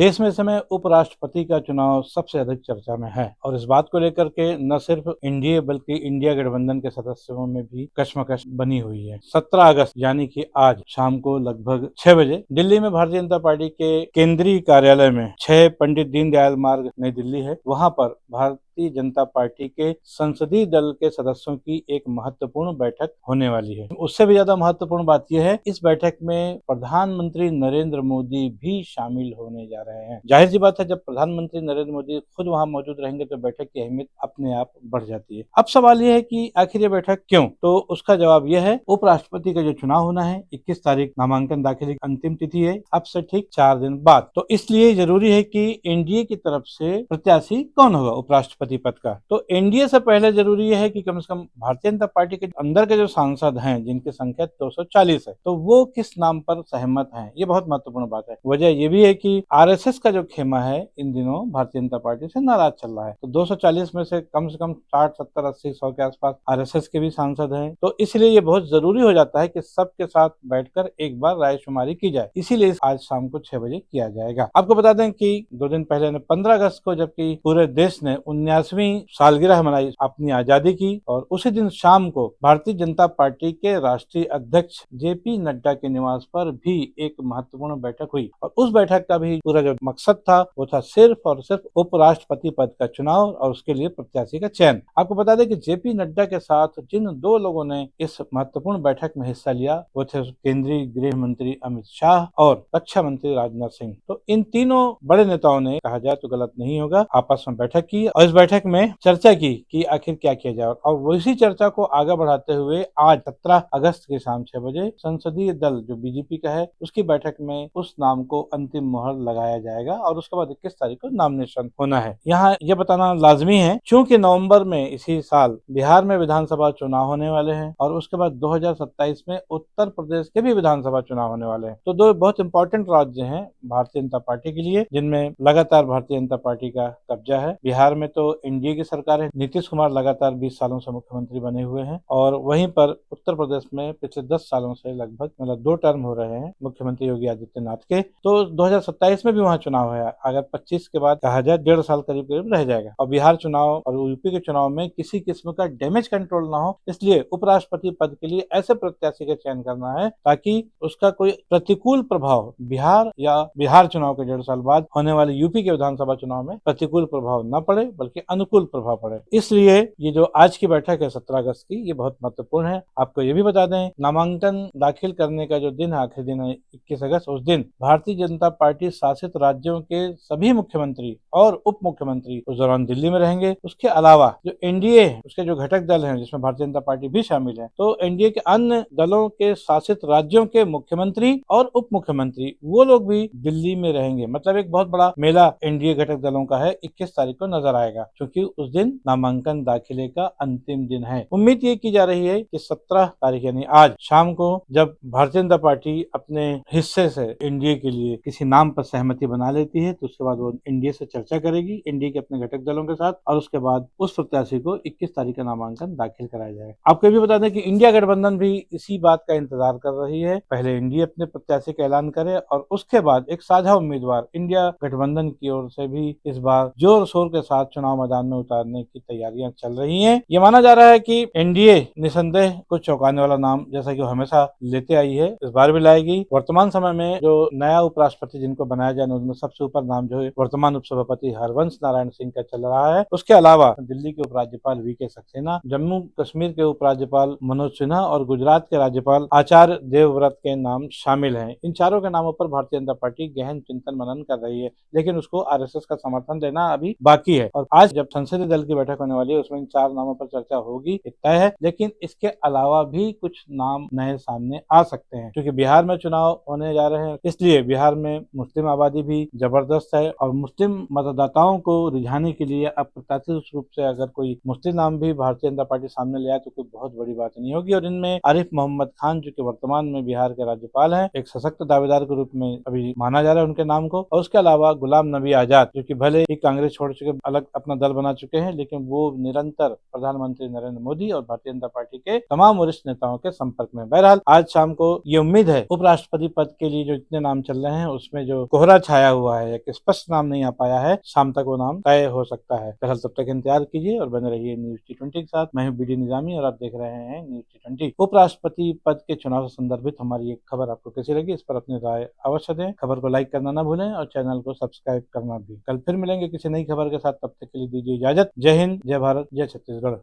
देश में इस समय उपराष्ट्रपति का चुनाव सबसे अधिक चर्चा में है और इस बात को लेकर के न सिर्फ एनडीए बल्कि इंडिया गठबंधन के सदस्यों में भी कश्मकश बनी हुई है। 17 अगस्त यानी कि आज शाम को लगभग 6 बजे दिल्ली में भारतीय जनता पार्टी के केंद्रीय कार्यालय में 6 पंडित दीनदयाल मार्ग नई दिल्ली है, वहां पर भारतीय जनता पार्टी के संसदीय दल के सदस्यों की एक महत्वपूर्ण बैठक होने वाली है। उससे भी ज्यादा महत्वपूर्ण बात यह है, इस बैठक में प्रधानमंत्री नरेंद्र मोदी भी शामिल होने जा रहे हैं। जाहिर सी बात है, जब प्रधानमंत्री नरेंद्र मोदी खुद वहां मौजूद रहेंगे तो बैठक की अहमियत अपने आप बढ़ जाती है। अब सवाल यह है कि आखिर ये बैठक क्यों? तो उसका जवाब यह है, उपराष्ट्रपति का जो चुनाव होना है 21 तारीख नामांकन दाखिले की अंतिम तिथि है, अब से ठीक 4 दिन बाद। तो इसलिए जरूरी है कि एनडीए की तरफ से प्रत्याशी कौन होगा उपराष्ट्रपति पद का। तो एनडीए से पहले जरूरी है कि कम से कम भारतीय जनता पार्टी के अंदर के जो सांसद हैं, जिनकी संख्या 240 है, तो वो किस नाम पर सहमत हैं, ये बहुत महत्वपूर्ण बात है। वजह ये भी है कि आरएसएस का जो खेमा है इन दिनों भारतीय जनता पार्टी से नाराज चल रहा है। तो 240 में से कम 60, 70, 80, 100 के आसपास आरएसएस के भी सांसद हैं। तो इसलिए ये बहुत जरूरी हो जाता है कि सबके साथ बैठकर एक बार रायशुमारी की जाए। इसीलिए आज शाम को 6 बजे किया जाएगा। आपको बता दें कि 2 दिन पहले 15 अगस्त को जबकि पूरे देश ने 19वीं सालगिरह मनाई अपनी आजादी की, और उसी दिन शाम को भारतीय जनता पार्टी के राष्ट्रीय अध्यक्ष जेपी नड्डा के निवास पर भी एक महत्वपूर्ण बैठक हुई। और उस बैठक का भी पूरा जो मकसद था वो था सिर्फ और सिर्फ उपराष्ट्रपति पद का चुनाव और उसके लिए प्रत्याशी का चयन। आपको बता दें कि जेपी नड्डा के साथ जिन 2 लोगों ने इस महत्वपूर्ण बैठक में हिस्सा लिया वो थे केंद्रीय गृह मंत्री अमित शाह और रक्षा मंत्री राजनाथ सिंह। तो इन तीनों बड़े नेताओं ने, कहा जाए तो गलत नहीं होगा, आपस में बैठक की और इस बैठक में चर्चा की कि आखिर क्या किया जाए। और वैसी चर्चा को आगे बढ़ाते हुए आज 17 अगस्त के शाम 6 बजे संसदीय दल जो बीजेपी का है उसकी बैठक में उस नाम को अंतिम मोहर लगाया जाएगा और उसके बाद 21 तारीख को नॉमिनेशन होना है। यहाँ यह बताना लाजमी है क्योंकि नवंबर में इसी साल बिहार में विधानसभा चुनाव होने वाले हैं और उसके बाद 2027 में उत्तर प्रदेश के भी विधानसभा चुनाव होने वाले हैं। तो 2 बहुत इंपॉर्टेंट राज्य हैं भारतीय जनता पार्टी के लिए जिनमें लगातार भारतीय जनता पार्टी का कब्जा है। बिहार में तो एनडीए की सरकार है, नीतीश कुमार लगातार 20 सालों से मुख्यमंत्री बने हुए हैं, और वहीं पर उत्तर प्रदेश में पिछले 10 सालों से लगभग 2 टर्म हो रहे हैं मुख्यमंत्री योगी आदित्यनाथ के। तो 2027 में भी वहाँ चुनाव है, अगर 25 के बाद कहा जाए 1.5 साल करीब करीब रह जाएगा। और बिहार चुनाव और यूपी के चुनाव में किसी किस्म का डैमेज कंट्रोल ना हो, इसलिए उपराष्ट्रपति पद के लिए ऐसे प्रत्याशी का चयन करना है ताकि उसका कोई प्रतिकूल प्रभाव बिहार या बिहार चुनाव के 1.5 साल बाद होने वाले यूपी के विधानसभा चुनाव में प्रतिकूल प्रभाव न पड़े बल्कि अनुकूल प्रभाव पड़े। इसलिए ये जो आज की बैठक है 17 अगस्त की, ये बहुत महत्वपूर्ण है। आपको ये भी बता दें, नामांकन दाखिल करने का जो दिन है, आखिरी दिन है 21 अगस्त, उस दिन भारतीय जनता पार्टी शासित राज्यों के सभी मुख्यमंत्री और उप मुख्यमंत्री उस दौरान दिल्ली में रहेंगे। उसके अलावा जो एनडीए उसके जो घटक दल हैं जिसमें भारतीय जनता पार्टी भी शामिल है, तो एनडीए के अन्य दलों के शासित राज्यों के मुख्यमंत्री और उप मुख्यमंत्री वो लोग भी दिल्ली में रहेंगे। मतलब एक बहुत बड़ा मेला एनडीए घटक दलों का है, 21 तारीख को नजर आएगा क्योंकि उस दिन नामांकन दाखिले का अंतिम दिन है। उम्मीद ये की जा रही है कि 17 तारीख यानी आज शाम को जब भारतीय जनता पार्टी अपने हिस्से से एनडीए के लिए किसी नाम पर सहमति बना लेती है तो उसके बाद वो एनडीए से चर्चा करेगी, एनडीए के अपने घटक दलों के साथ, और उसके बाद उस प्रत्याशी को 21 तारीख का नामांकन दाखिल कराया जाएगा। आपको ये भी बता दें कि इंडिया गठबंधन भी इसी बात का इंतजार कर रही है, पहले एनडीए अपने प्रत्याशी का ऐलान करे और उसके बाद एक साझा उम्मीदवार इंडिया गठबंधन की ओर से भी इस बार जोर शोर के साथ चुनाव मैदान में उतारने की तैयारियां चल रही हैं। ये माना जा रहा है कि एनडीए निसंदेह कुछ चौंकाने वाला नाम, जैसा कि वो हमेशा लेते आई है, इस बार भी लाएगी। वर्तमान समय में जो नया उपराष्ट्रपति जिनको बनाया जाए उनमें सबसे ऊपर नाम जो है वर्तमान उपसभापति हरवंश नारायण सिंह का चल रहा है। उसके अलावा दिल्ली के उपराज्यपाल वीके सक्सेना, जम्मू कश्मीर के उपराज्यपाल मनोज सिन्हा और गुजरात के राज्यपाल आचार्य देवव्रत के नाम शामिल हैं। इन चारों के नामों पर भारतीय जनता पार्टी गहन चिंतन मनन कर रही है, लेकिन उसको आरएसएस का समर्थन देना अभी बाकी है। और आज जब संसदीय दल की बैठक होने वाली है उसमें इन 4 नामों पर चर्चा होगी, तय है, लेकिन इसके अलावा भी कुछ नाम नए सामने आ सकते हैं क्योंकि बिहार में चुनाव होने जा रहे हैं। इसलिए बिहार में मुस्लिम आबादी भी जबरदस्त है और मुस्लिम मतदाताओं को रिझाने के लिए अप्रत्याशित रूप से अगर कोई मुस्लिम नाम भी भारतीय जनता पार्टी सामने ले आए तो कोई बहुत बड़ी बात नहीं होगी। और इनमें आरिफ मोहम्मद खान जो कि वर्तमान में बिहार के राज्यपाल हैं, एक सशक्त दावेदार के रूप में अभी माना जा रहा है उनके नाम को। और उसके अलावा गुलाम नबी आजाद जो कि भले ही कांग्रेस छोड़ चुके अलग अपना दल बना चुके हैं, लेकिन वो निरंतर प्रधानमंत्री नरेंद्र मोदी और भारतीय जनता पार्टी के तमाम वरिष्ठ नेताओं के संपर्क में। बहरहाल आज शाम को ये उम्मीद है उपराष्ट्रपति पद के लिए जो इतने नाम चल रहे हैं उसमें जो कोहरा छाया हुआ है, एक स्पष्ट नाम नहीं आ पाया है, शाम तक वो नाम तय हो सकता है। बहरहाल तब तक इंतजार कीजिए और बने रहिए न्यूज T20 के साथ। मैं हूं बीडी निजामी और आप देख रहे हैं न्यूज T20। उपराष्ट्रपति पद के चुनाव से संदर्भित हमारी एक खबर आपको कैसी लगी, इस पर अपनी राय अवश्य दें। खबर को लाइक करना ना भूलें और चैनल को सब्सक्राइब करना भी। कल फिर मिलेंगे किसी नई खबर के साथ, तब तक के लिए दीजिए इजाजत। जय हिंद, जय भारत, जय छत्तीसगढ़।